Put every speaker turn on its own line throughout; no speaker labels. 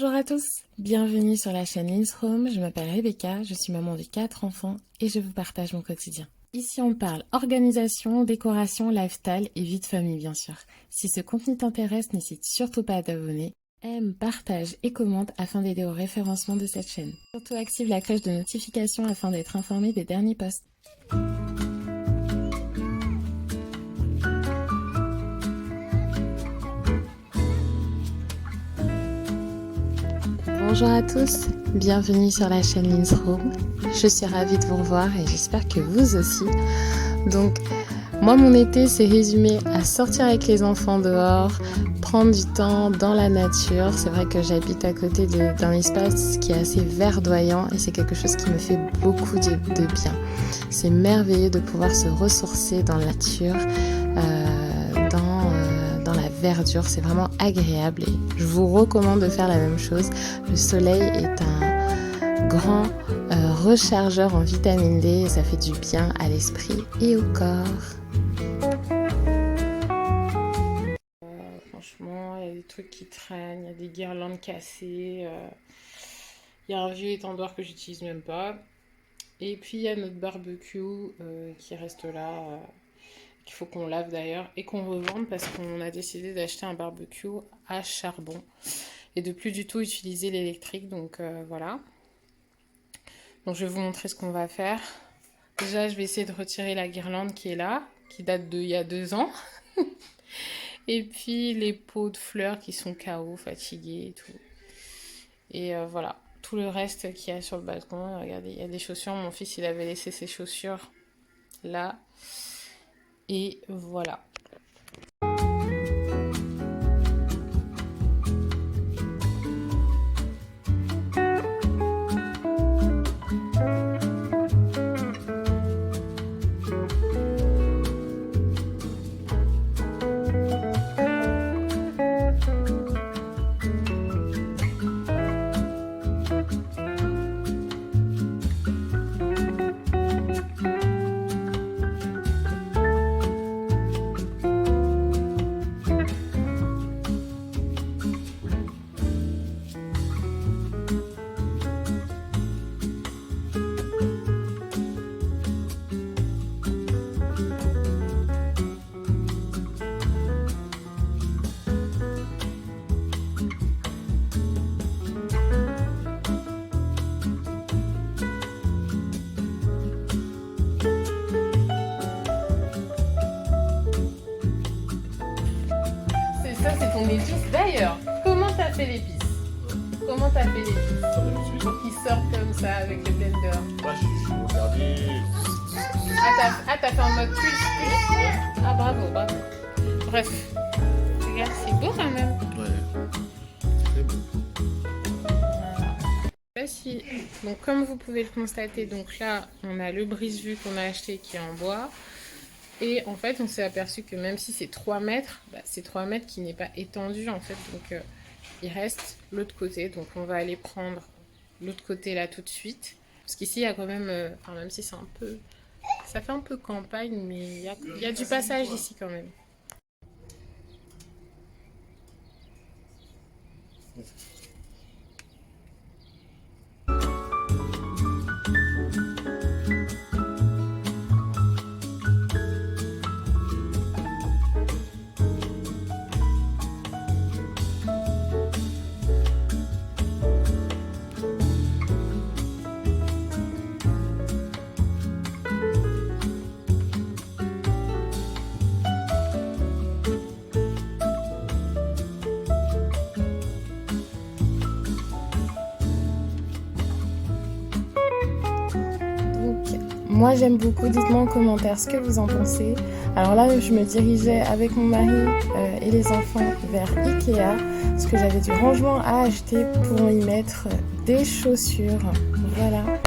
Bonjour à tous, bienvenue sur la chaîne Lynn's Home, je m'appelle Rebecca, je suis maman de 4 enfants et je vous partage mon quotidien. Ici on parle organisation, décoration, lifestyle et vie de famille bien sûr. Si ce contenu t'intéresse, n'hésite surtout pas à t'abonner, aime, partage et commente afin d'aider au référencement de cette chaîne. Surtout active la cloche de notification afin d'être informé des derniers posts. Bonjour à tous, bienvenue sur la chaîne Lynn's Home. Je suis ravie de vous revoir et j'espère que vous aussi. Donc, moi mon été s'est résumé à sortir avec les enfants dehors, prendre du temps dans la nature. C'est vrai que j'habite à côté d'un espace qui est assez verdoyant et c'est quelque chose qui me fait beaucoup de bien. C'est merveilleux de pouvoir se ressourcer dans la nature, dans la verdure, c'est vraiment agréable et je vous recommande de faire la même chose. Le soleil est un grand rechargeur en vitamine D et ça fait du bien à l'esprit et au corps. Franchement, il y a des trucs qui traînent, il y a des guirlandes cassées, il y a un vieux étendoir que j'utilise même pas. Et puis il y a notre barbecue qui reste là, qu'il faut qu'on lave d'ailleurs et qu'on revende parce qu'on a décidé d'acheter un barbecue à charbon et de plus du tout utiliser l'électrique. Donc voilà. Donc je vais vous montrer ce qu'on va faire. Déjà, je vais essayer de retirer la guirlande qui est là, qui date d'il y a 2 ans. Et puis les pots de fleurs qui sont KO, fatigués et tout. Et voilà, tout le reste qu'il y a sur le balcon. Regardez, il y a des chaussures. Mon fils, il avait laissé ses chaussures là. Et voilà. Ça, c'est ton épice. D'ailleurs, comment t'as fait l'épice? Comment t'as fait l'épice? Pour qu'il sorte comme ça avec le blender.
Moi, je regardais.
Ah, t'as fait en mode plus. Ah, bravo, bravo. Bref. Regarde, c'est beau quand même.
Ouais, très beau.
Voilà. Donc, comme vous pouvez le constater, donc là, on a le brise-vue qu'on a acheté qui est en bois. Et en fait, on s'est aperçu que même si c'est 3 mètres, c'est 3 mètres qui n'est pas étendu en fait. Donc, il reste l'autre côté. Donc, on va aller prendre l'autre côté là tout de suite. Parce qu'ici, il y a quand même, enfin, même si c'est un peu, ça fait un peu campagne, mais il y a du passage ici quand même. Moi j'aime beaucoup, dites-moi en commentaire ce que vous en pensez. Alors là je me dirigeais avec mon mari et les enfants vers Ikea parce que j'avais du rangement à acheter pour y mettre des chaussures. Voilà.
Non,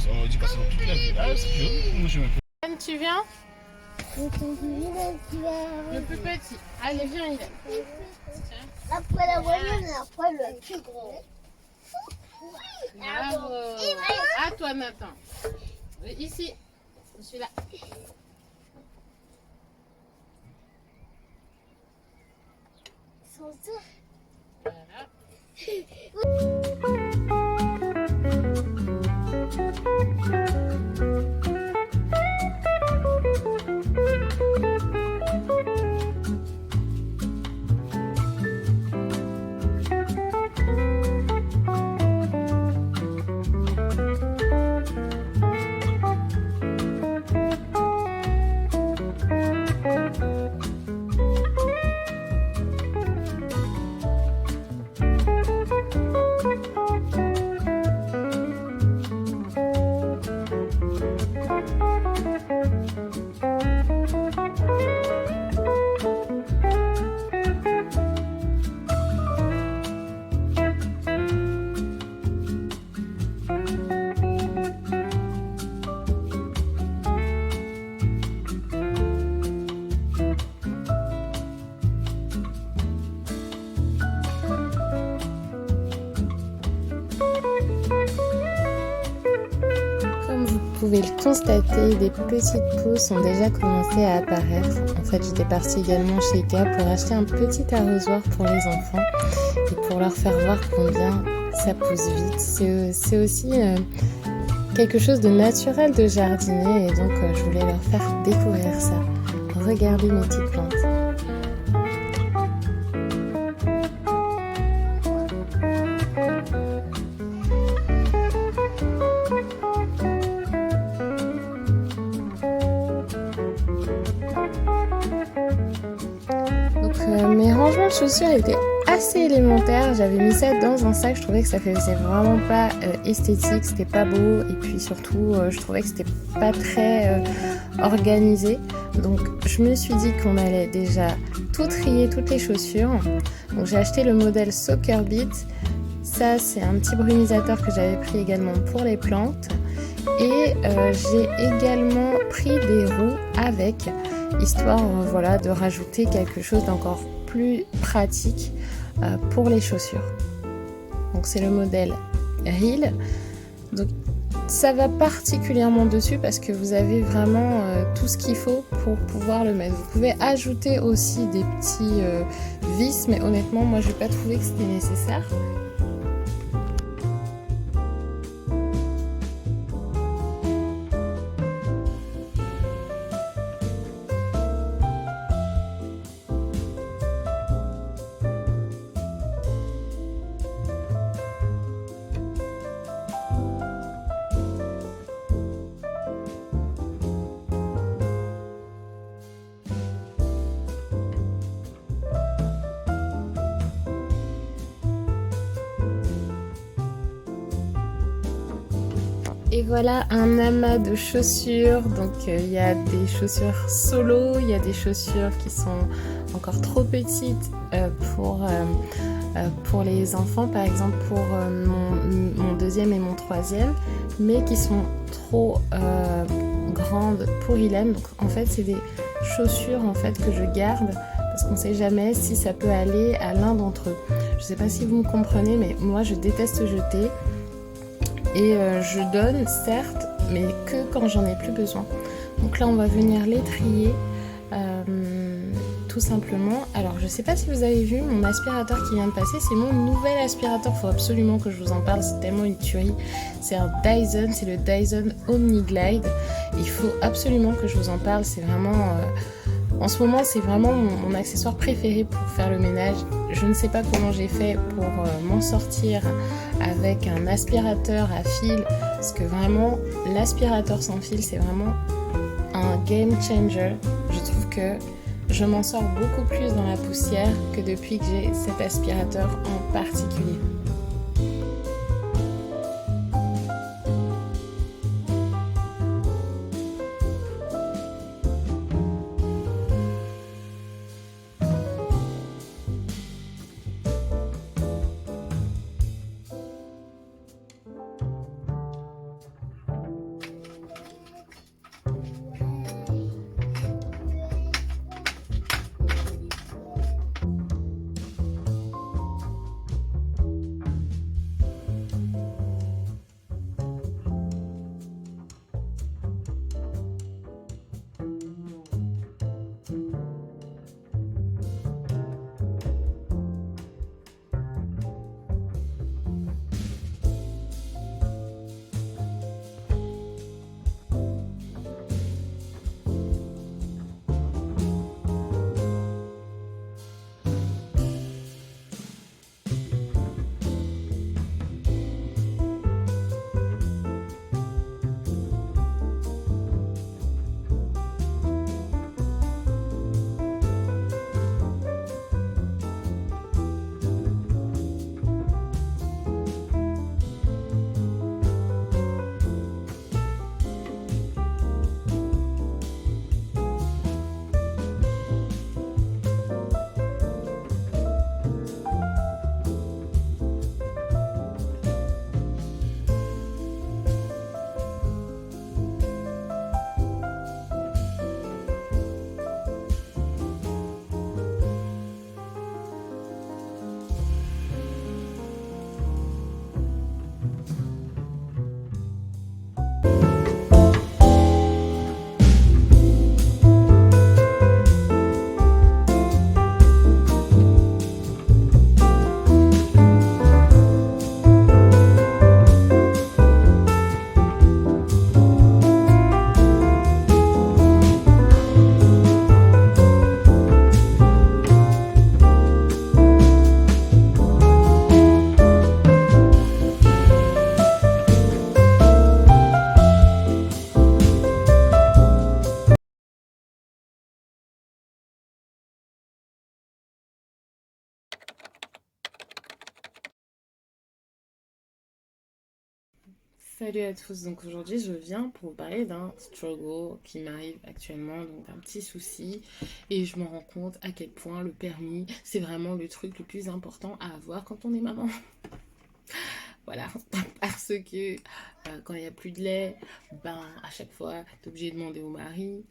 on dit pas ça dans toute la vie. Ah, c'est joli. Moi, j'aime un peu.
Anne, tu viens? Le plus petit. Allez, viens, il est.
Après la moyenne et après le plus gros.
Bravo. À toi, Nathan. Ici. Je suis là.
l'ascenseur.
Comme vous pouvez le constater, des petites pousses ont déjà commencé à apparaître. En fait, j'étais partie également chez Ikea pour acheter un petit arrosoir pour les enfants et pour leur faire voir combien ça pousse vite. C'est aussi quelque chose de naturel de jardiner et donc je voulais leur faire découvrir ça. Regardez mes petites plantes. Mes rangements de chaussures étaient assez élémentaires. J'avais mis ça dans un sac. Je trouvais que ça faisait vraiment pas esthétique, c'était pas beau et puis surtout je trouvais que c'était pas très organisé. Donc je me suis dit qu'on allait déjà tout trier, toutes les chaussures. Donc j'ai acheté le modèle Soccer Beat. Ça c'est un petit brumisateur que j'avais pris également pour les plantes. Et j'ai également pris des roues avec, histoire voilà, de rajouter quelque chose d'encore plus pratique pour les chaussures. Donc c'est le modèle Reel. Donc ça va particulièrement dessus parce que vous avez vraiment tout ce qu'il faut pour pouvoir le mettre. Vous pouvez ajouter aussi des petits vis, mais honnêtement moi je n'ai pas trouvé que c'était nécessaire. Et voilà un amas de chaussures. Donc il y a des chaussures solo, il y a des chaussures qui sont encore trop petites pour les enfants, par exemple pour mon deuxième et mon troisième, mais qui sont trop grandes pour Ilan. Donc en fait c'est des chaussures en fait que je garde parce qu'on ne sait jamais si ça peut aller à l'un d'entre eux. Je ne sais pas si vous me comprenez, mais moi je déteste jeter. Et je donne certes, mais que quand j'en ai plus besoin. Donc là on va venir les trier tout simplement. Alors je sais pas si vous avez vu mon aspirateur qui vient de passer, c'est mon nouvel aspirateur, faut absolument que je vous en parle, c'est tellement une tuerie. C'est un Dyson, c'est le Dyson OmniGlide. Il faut absolument que je vous en parle, c'est vraiment... En ce moment, c'est vraiment mon accessoire préféré pour faire le ménage. Je ne sais pas comment j'ai fait pour m'en sortir avec un aspirateur à fil, parce que vraiment, l'aspirateur sans fil, c'est vraiment un game changer. Je trouve que je m'en sors beaucoup plus dans la poussière que depuis que j'ai cet aspirateur en particulier.
Salut à tous, donc aujourd'hui je viens pour vous parler d'un struggle qui m'arrive actuellement, donc un petit souci, et je me rends compte à quel point le permis, c'est vraiment le truc le plus important à avoir quand on est maman. Voilà, parce que quand il n'y a plus de lait, ben à chaque fois, tu es obligé de demander au mari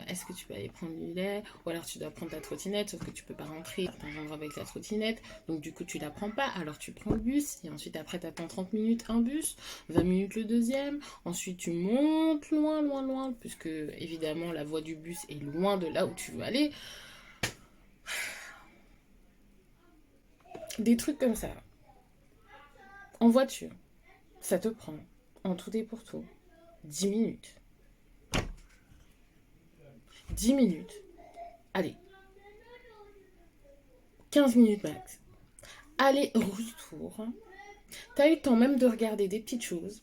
est-ce que tu peux aller prendre du lait, ou alors tu dois prendre ta trottinette, sauf que tu peux pas rentrer à certains endroits avec la trottinette, donc du coup tu la prends pas, alors tu prends le bus, et ensuite après tu attends 30 minutes un bus, 20 minutes le deuxième, ensuite tu montes loin, loin, loin, puisque évidemment la voie du bus est loin de là où tu veux aller. Des trucs comme ça. En voiture, ça te prend, en tout et pour tout, 10 minutes. 10 minutes. Allez. 15 minutes max. Aller-retour. T'as eu le temps même de regarder des petites choses.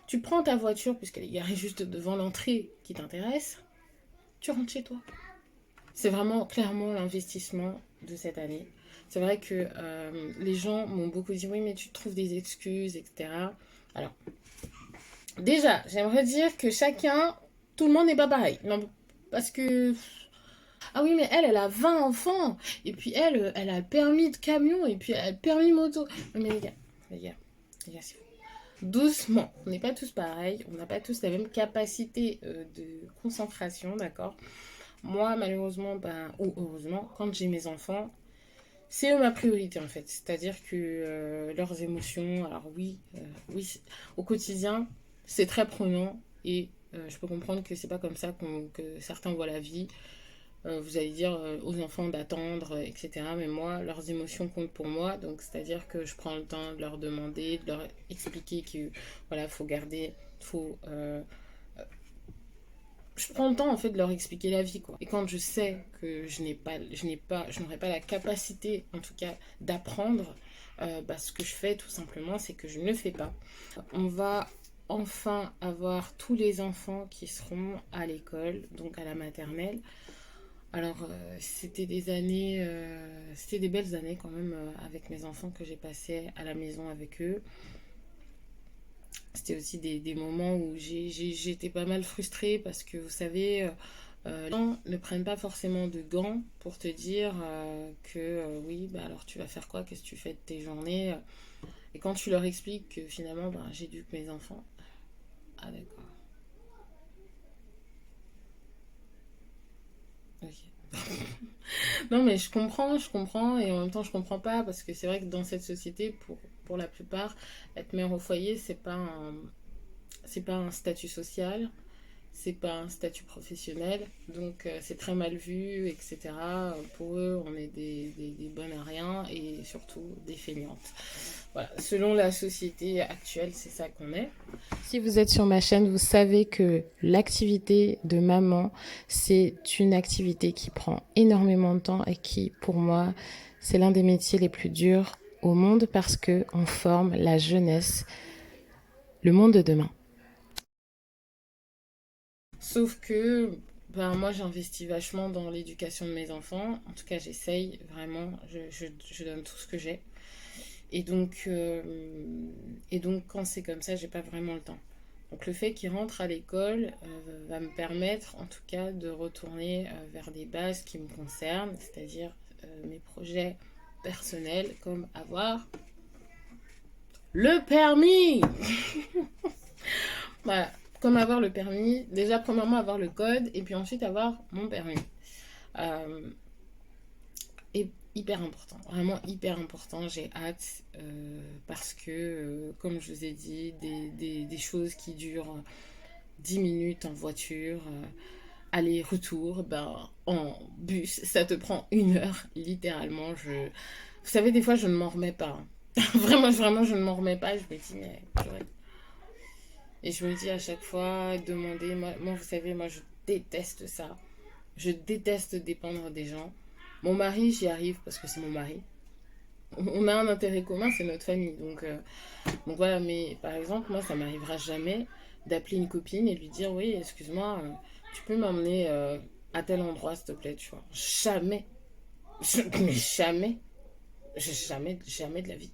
Tu prends ta voiture, puisqu'elle est garée juste devant l'entrée qui t'intéresse. Tu rentres chez toi. C'est vraiment clairement l'investissement de cette année. C'est vrai que les gens m'ont beaucoup dit oui mais tu trouves des excuses, etc. Alors, déjà, j'aimerais dire que tout le monde n'est pas pareil. Non, parce que... Ah oui mais elle a 20 enfants. Et puis elle a le permis de camion et puis elle a le permis moto. Mais les gars, c'est fou. Doucement, on n'est pas tous pareils. On n'a pas tous la même capacité de concentration, d'accord ? Moi, malheureusement, ou heureusement, quand j'ai mes enfants, c'est eux ma priorité en fait. C'est-à-dire que leurs émotions, alors oui, au quotidien, c'est très prenant et je peux comprendre que c'est pas comme ça que certains voient la vie. Vous allez dire aux enfants d'attendre, etc. Mais moi, leurs émotions comptent pour moi. Donc, c'est-à-dire que je prends le temps de leur demander, de leur expliquer que voilà, faut garder, je prends le temps en fait de leur expliquer la vie quoi. Et quand je sais que je n'aurai pas la capacité en tout cas d'apprendre, ce que je fais tout simplement c'est que je ne le fais pas. On va enfin avoir tous les enfants qui seront à l'école, donc à la maternelle. Alors c'était des belles années quand même avec mes enfants que j'ai passées à la maison avec eux. C'était aussi des moments où j'étais pas mal frustrée parce que vous savez, les gens ne prennent pas forcément de gants pour te dire que oui, alors tu vas faire quoi, qu'est-ce que tu fais de tes journées. Et quand tu leur expliques que finalement j'éduque mes enfants, ah d'accord. Ok. Non mais je comprends et en même temps je comprends pas parce que c'est vrai que dans cette société pour la plupart être mère au foyer c'est pas un statut social, c'est pas un statut professionnel donc c'est très mal vu etc. Pour eux on est des bonnes à rien et surtout des feignantes. Voilà, selon la société actuelle c'est ça qu'on est. Si vous êtes sur ma chaîne, vous savez que l'activité de maman, c'est une activité qui prend énormément de temps et qui, pour moi, c'est l'un des métiers les plus durs au monde parce qu'on forme la jeunesse, le monde de demain. Sauf que moi, j'investis vachement dans l'éducation de mes enfants. En tout cas, j'essaye vraiment, je donne tout ce que j'ai. Et donc quand c'est comme ça, j'ai pas vraiment le temps. Donc le fait qu'ils rentrent à l'école va me permettre en tout cas de retourner vers des bases qui me concernent, c'est-à-dire mes projets personnels comme avoir le permis. Voilà, comme avoir le permis, déjà premièrement avoir le code et puis ensuite avoir mon permis. Et hyper important, vraiment hyper important, j'ai hâte parce que comme je vous ai dit, des choses qui durent 10 minutes en voiture, aller-retour, en bus, ça te prend 1 heure, littéralement. Vous savez, des fois je ne m'en remets pas. Vraiment, je ne m'en remets pas, je me dis, mais purée. Et je me dis à chaque fois, demander, moi vous savez, moi je déteste ça. Je déteste dépendre des gens. Mon mari, j'y arrive parce que c'est mon mari. On a un intérêt commun, c'est notre famille. Donc voilà, mais par exemple, moi, ça m'arrivera jamais d'appeler une copine et lui dire oui, excuse-moi, tu peux m'emmener à tel endroit, s'il te plaît, tu vois. Jamais. Mais jamais. Jamais de la vie.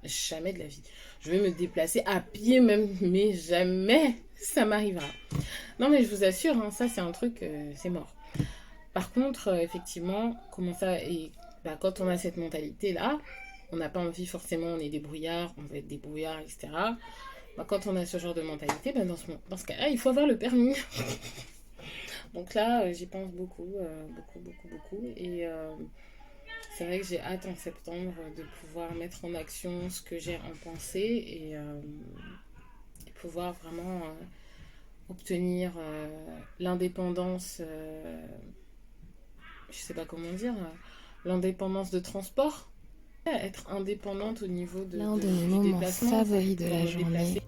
Jamais de la vie. Je vais me déplacer à pied même, mais jamais ça m'arrivera. Non mais je vous assure, hein, ça c'est un truc, c'est mort. Par contre, effectivement, comment ça... Et quand on a cette mentalité-là, on n'a pas envie forcément, on est débrouillard, on veut être débrouillard, etc. Quand on a ce genre de mentalité, dans ce cas-là, il faut avoir le permis. Donc là, j'y pense beaucoup. Et c'est vrai que j'ai hâte en septembre de pouvoir mettre en action ce que j'ai en pensée et pouvoir vraiment obtenir l'indépendance, je sais pas comment dire, l'indépendance de transport. Être indépendante au niveau
L'un de mes moments favoris de la journée,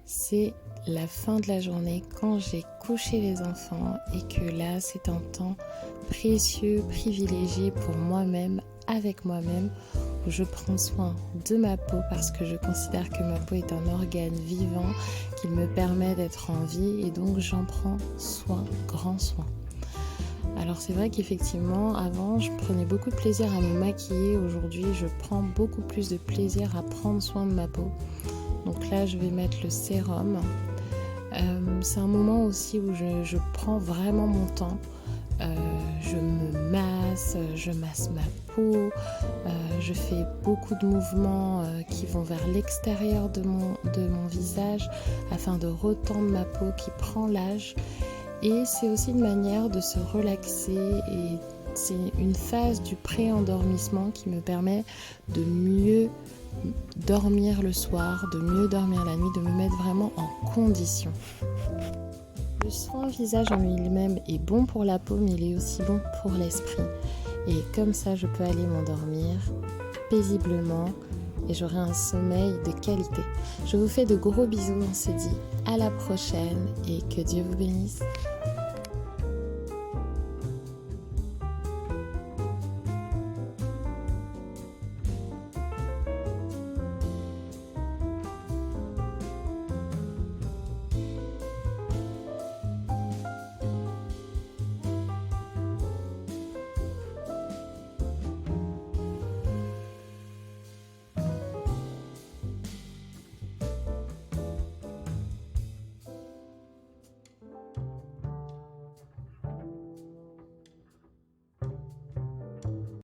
c'est la fin de la journée quand j'ai couché les enfants et que là c'est un temps précieux, privilégié pour moi-même, avec moi-même, où je prends soin de ma peau parce que je considère que ma peau est un organe vivant qui me permet d'être en vie et donc j'en prends soin, grand soin. Alors c'est vrai qu'effectivement, avant, je prenais beaucoup de plaisir à me maquiller. Aujourd'hui, je prends beaucoup plus de plaisir à prendre soin de ma peau. Donc là, je vais mettre le sérum. C'est un moment aussi où je prends vraiment mon temps. Je me masse, je masse ma peau. Je fais beaucoup de mouvements qui vont vers l'extérieur de mon visage afin de retendre ma peau qui prend l'âge. Et c'est aussi une manière de se relaxer et c'est une phase du pré-endormissement qui me permet de mieux dormir le soir, de mieux dormir la nuit, de me mettre vraiment en condition. Le soin visage en lui-même est bon pour la peau mais il est aussi bon pour l'esprit. Et comme ça je peux aller m'endormir paisiblement et j'aurai un sommeil de qualité. Je vous fais de gros bisous, on se dit à la prochaine et que Dieu vous bénisse.